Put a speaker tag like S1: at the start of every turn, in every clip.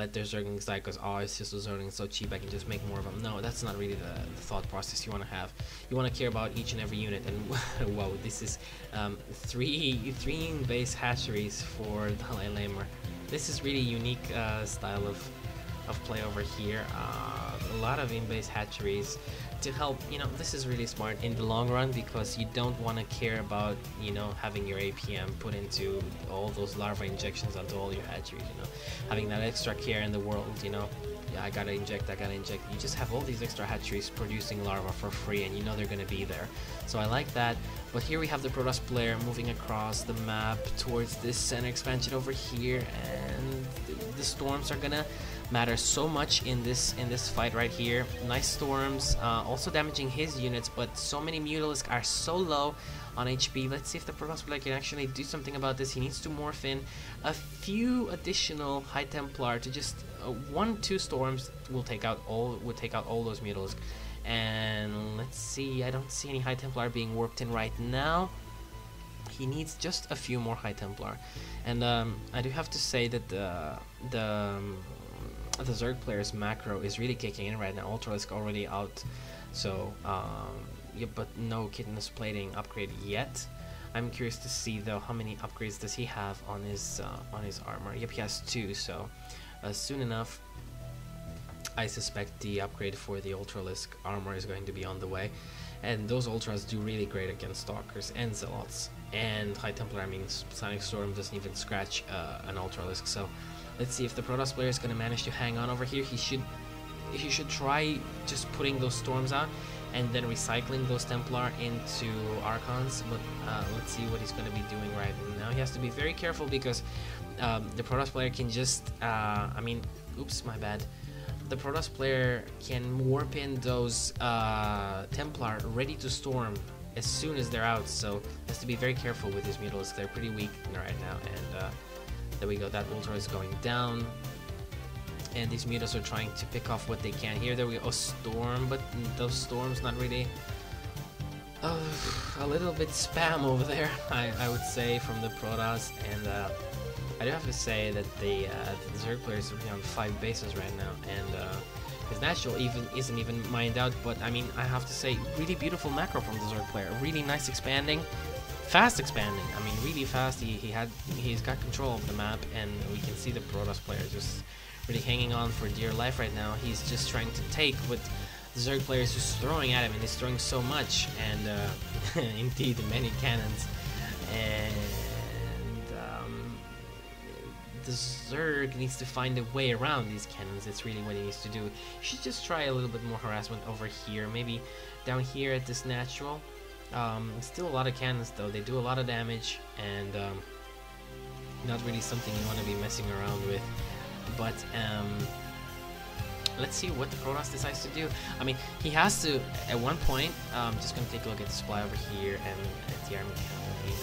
S1: let their Zerglings die because, oh, it's just a Zergling so cheap, I can just make more of them. No, that's not really the thought process you want to have. You want to care about each and every unit, and whoa, this is three in-base hatcheries for DalaiLamer. This is really unique style of play over here. A lot of in-base hatcheries to help, you know, this is really smart in the long run because you don't want to care about, you know, having your APM put into all those larva injections onto all your hatcheries, you know, having that extra care in the world, you know. Yeah, I gotta inject. You just have all these extra hatcheries producing larvae for free, and you know they're gonna be there. So I like that. But here we have the Protoss player moving across the map towards this center expansion over here, and the storms are gonna matter so much in this fight right here. Nice storms, also damaging his units, but so many Mutalisks are so low on HP. Let's see if the Protoss player can actually do something about this. He needs to morph in a few additional High Templar to just 1-2 storms will take out all those Mutalisks. And let's see, I don't see any High Templar being warped in right now. He needs just a few more High Templar, and I do have to say that the Zerg player's macro is really kicking in right now. Ultralisk already out, so yeah, but no Kidness Plating upgrade yet. I'm curious to see though how many upgrades does he have on his armor. Yep, he has 2, so soon enough I suspect the upgrade for the Ultralisk armor is going to be on the way, and those Ultras do really great against Stalkers and Zealots and High Templar. I mean, Sonic Storm doesn't even scratch an Ultralisk, so let's see if the Protoss player is going to manage to hang on over here. He should try just putting those storms out and then recycling those Templar into Archons, but let's see what he's going to be doing right now. He has to be very careful because the Protoss player can just, I mean, oops, my bad. The Protoss player can warp in those Templar ready to storm as soon as they're out, so he has to be very careful with his Mutalisks. They're pretty weak right now, and there we go, that Ultra is going down. And these Mutas are trying to pick off what they can here. There we go, a storm, but those storms not really. A little bit spam over there, I would say, from the Protoss. And I do have to say that the Zerg player is really on 5 bases right now, and his natural isn't even mined out. But I mean, I have to say, really beautiful macro from the Zerg player. Really nice expanding. Fast expanding, I mean really fast. He's got control of the map, and we can see the Protoss player just really hanging on for dear life right now. He's just trying to take what the Zerg player is just throwing at him, and he's throwing so much, and indeed many cannons. And the Zerg needs to find a way around these cannons. It's really what he needs to do. He should just try a little bit more harassment over here, maybe down here at this natural. Still a lot of cannons though, they do a lot of damage, and not really something you want to be messing around with. But let's see what the Protoss decides to do. I mean, he has to, at one point, just gonna take a look at the supply over here and at the army cavalry.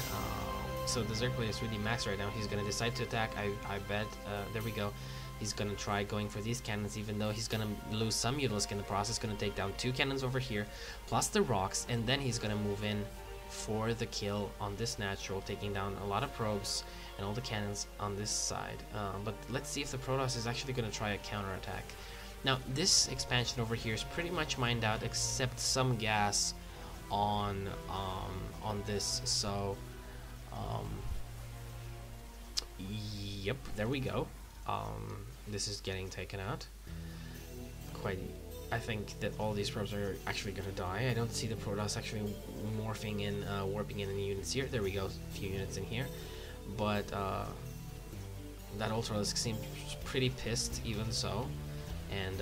S1: So the Zerg player is really maxed right now. He's gonna decide to attack, I bet. There we go. He's gonna try going for these cannons, even though he's gonna lose some Mutalisk in the process. Gonna take down 2 cannons over here, plus the rocks, and then he's gonna move in for the kill on this natural, taking down a lot of probes and all the cannons on this side. But let's see if the Protoss is actually gonna try a counterattack. Now, this expansion over here is pretty much mined out, except some gas on this. So, yep, there we go. This is getting taken out. I think that all these probes are actually gonna die. I don't see the Protoss actually morphing in, warping in any units here. There we go, a few units in here. But that Ultralisk seems pretty pissed, even so. And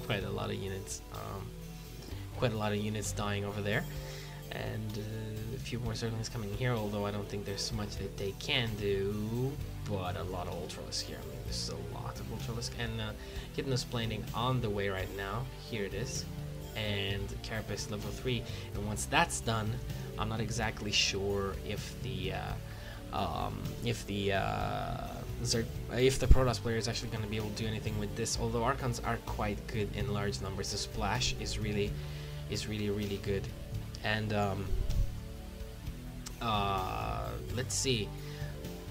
S1: quite a lot of units, dying over there. And a few more Zerglings coming in here, although I don't think there's much that they can do. But a lot of Ultralisk here. I mean, there's a lot of Ultralisk. And Kidness Plating on the way right now. Here it is. And Carapace level 3. And once that's done, I'm not exactly sure if the Protoss player is actually going to be able to do anything with this. Although Archons are quite good in large numbers, the splash is really good. And let's see.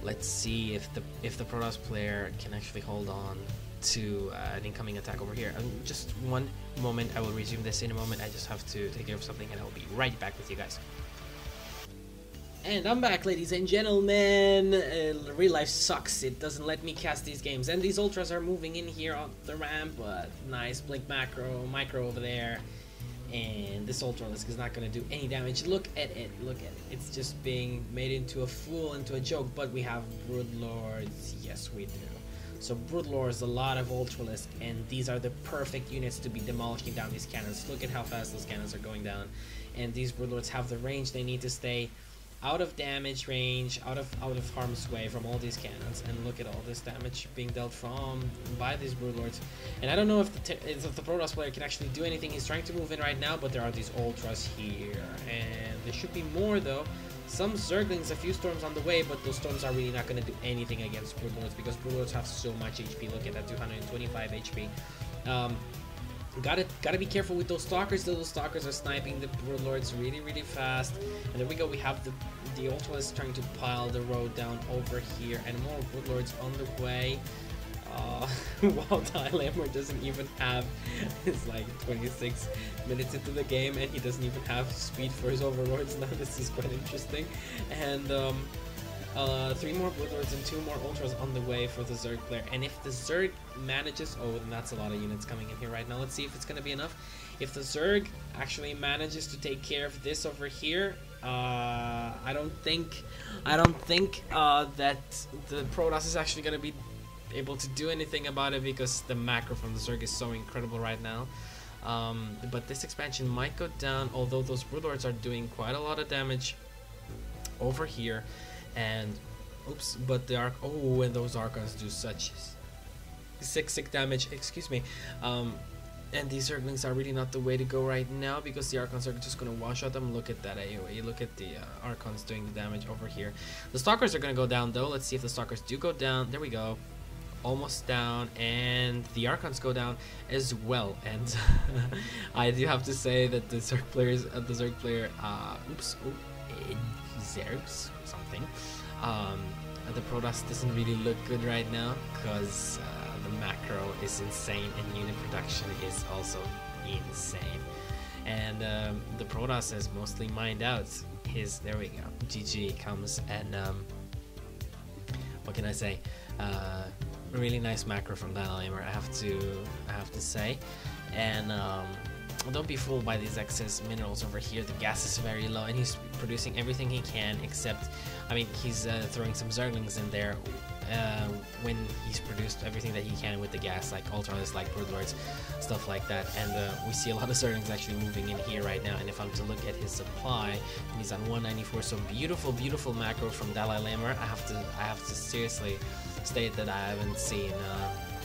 S1: Let's see if the Protoss player can actually hold on to an incoming attack over here. Just one moment, I will resume this in a moment. I just have to take care of something and I will be right back with you guys. And I'm back, ladies and gentlemen. Real life sucks. It doesn't let me cast these games. And these ultras are moving in here on the ramp, but nice blink micro over there. And this ultralisk is not going to do any damage. Look at it, look at it. It's just being made into a fool, into a joke. But we have Broodlords. Yes, we do. So Broodlords, a lot of ultralisk, and these are the perfect units to be demolishing down these cannons. Look at how fast those cannons are going down. And these Broodlords have the range they need to stay out of damage range, out of harm's way from all these cannons. And look at all this damage being dealt by these Broodlords. And I don't know if the Protoss player can actually do anything. He's trying to move in right now, but there are these ultras here, and there should be more though. Some Zerglings, a few storms on the way, but those storms are really not going to do anything against Broodlords because Broodlords have so much HP. Look at that, 225 HP. Gotta be careful with those stalkers. Those stalkers are sniping the Broodlords really fast. And there we go. We have the Ultras trying to pile the road down over here, and more Broodlords on the way. While DalaiLamer doesn't even have, it's like 26 minutes into the game, and he doesn't even have speed for his overlords. Now this is quite interesting. And 3 more Broodlords and 2 more Ultras on the way for the Zerg player. And if the Zerg manages, oh, then that's a lot of units coming in here right now. Let's see if it's gonna be enough. If the Zerg actually manages to take care of this over here, I don't think that the Protoss is actually gonna be able to do anything about it because the macro from the Zerg is so incredible right now. But this expansion might go down, although those Broodlords are doing quite a lot of damage over here. And oops, but the and those Archons do such sick damage, excuse me. And these Zerglings are really not the way to go right now because the Archons are just gonna one-shot them. Look at that AoE, look at the Archons doing the damage over here. The Stalkers are gonna go down though. Let's see if the Stalkers do go down. There we go. Almost down, and the Archons go down as well. And I do have to say that the Zerg player, Zergs something. The Protoss doesn't really look good right now because the macro is insane and unit production is also insane. And the Protoss has mostly mined out his. There we go. GG comes, and what can I say? Really nice macro from DalaiLamer, I have to say. And don't be fooled by these excess minerals over here. The gas is very low, and he's producing everything he can, except, I mean, he's throwing some Zerglings in there when he's produced everything that he can with the gas, like Ultras, like Broodlords, stuff like that. And we see a lot of Zerglings actually moving in here right now. And if I'm to look at his supply, he's on 194. So beautiful macro from DalaiLamer. I have to seriously state that I haven't seen.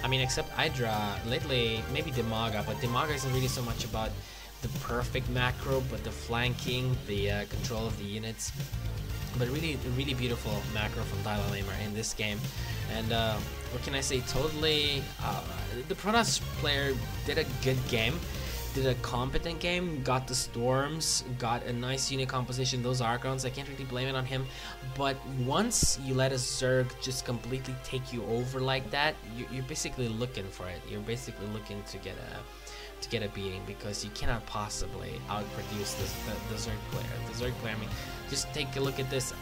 S1: I mean, except Hydra lately, maybe Demaga, but Demaga isn't really so much about the perfect macro, but the flanking, the control of the units. But really beautiful macro from DalaiLamer in this game. And what can I say? Totally, the Protoss player did a good game, did a competent game, got the storms, got a nice unit composition. Those Archons, I can't really blame it on him. But once you let a Zerg just completely take you over like that, you're basically looking for it. You're basically looking to get a beating, because you cannot possibly outproduce the Zerg player. The Zerg player, I mean, just take a look at this.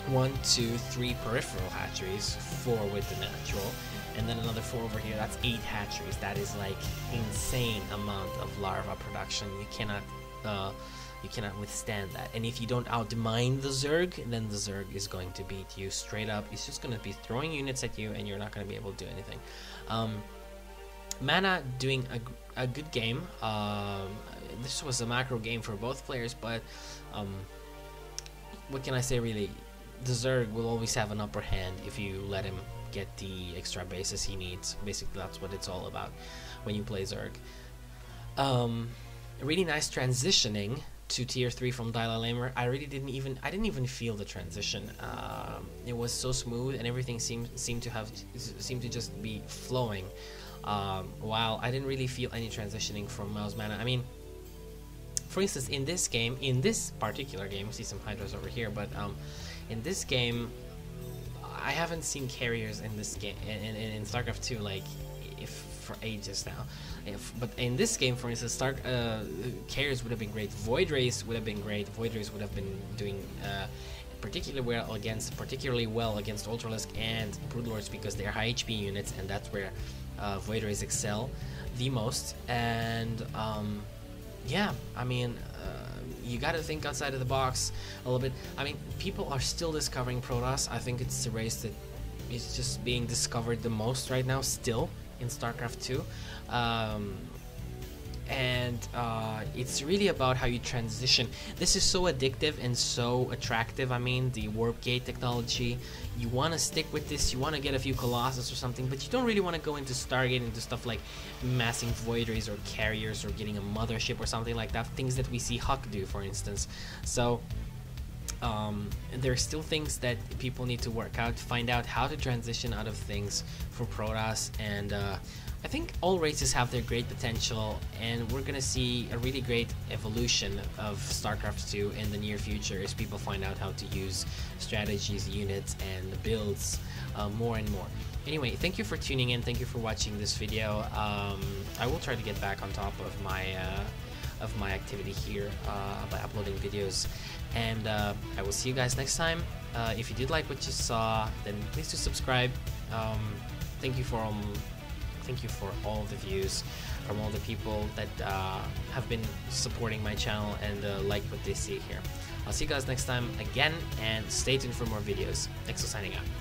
S1: 1, 2, 3 peripheral hatcheries, 4 with the natural, and then another 4 over here. That's 8 hatcheries. That is like insane amount of larva production. You cannot withstand that. And if you don't outmine the Zerg, then the Zerg is going to beat you straight up. It's just going to be throwing units at you, and you're not going to be able to do anything. MaNa doing a good game. This was a macro game for both players, but what can I say really? The Zerg will always have an upper hand if you let him get the extra bases he needs. Basically, that's what it's all about when you play Zerg. Really nice transitioning to tier 3 from DalaiLamer. I didn't even feel the transition. It was so smooth, and everything seemed to just be flowing. While I didn't really feel any transitioning from MaNa. I mean, for instance, in this particular game, we see some Hydras over here, but in this game, I haven't seen carriers in this game in StarCraft 2 like if for ages now. But in this game, for instance, carriers would have been great. Void Rays would have been great. Void Rays would have been doing particularly well against Ultralisk and Broodlords because they're high HP units, and that's where Void Rays excel the most. And yeah, I mean, you got to think outside of the box a little bit. I mean, people are still discovering Protoss. I think it's the race that is just being discovered the most right now, still in StarCraft 2. It's really about how you transition. This is so addictive and so attractive. I mean, the warp gate technology, you want to stick with this, you want to get a few Colossus or something, but you don't really want to go into Stargate, into stuff like massing Void Rays or carriers or getting a mothership or something like that, things that we see Huck do, for instance. So there are still things that people need to work out, find out how to transition out of things for Protoss, and I think all races have their great potential, and we're gonna see a really great evolution of StarCraft 2 in the near future as people find out how to use strategies, units, and builds more and more. Anyway, thank you for tuning in, thank you for watching this video. I will try to get back on top of my activity here by uploading videos, and I will see you guys next time. If you did like what you saw, then please do subscribe. Thank you for all the views from all the people that have been supporting my channel and like what they see here. I'll see you guys next time again, and stay tuned for more videos. Thanks for signing out.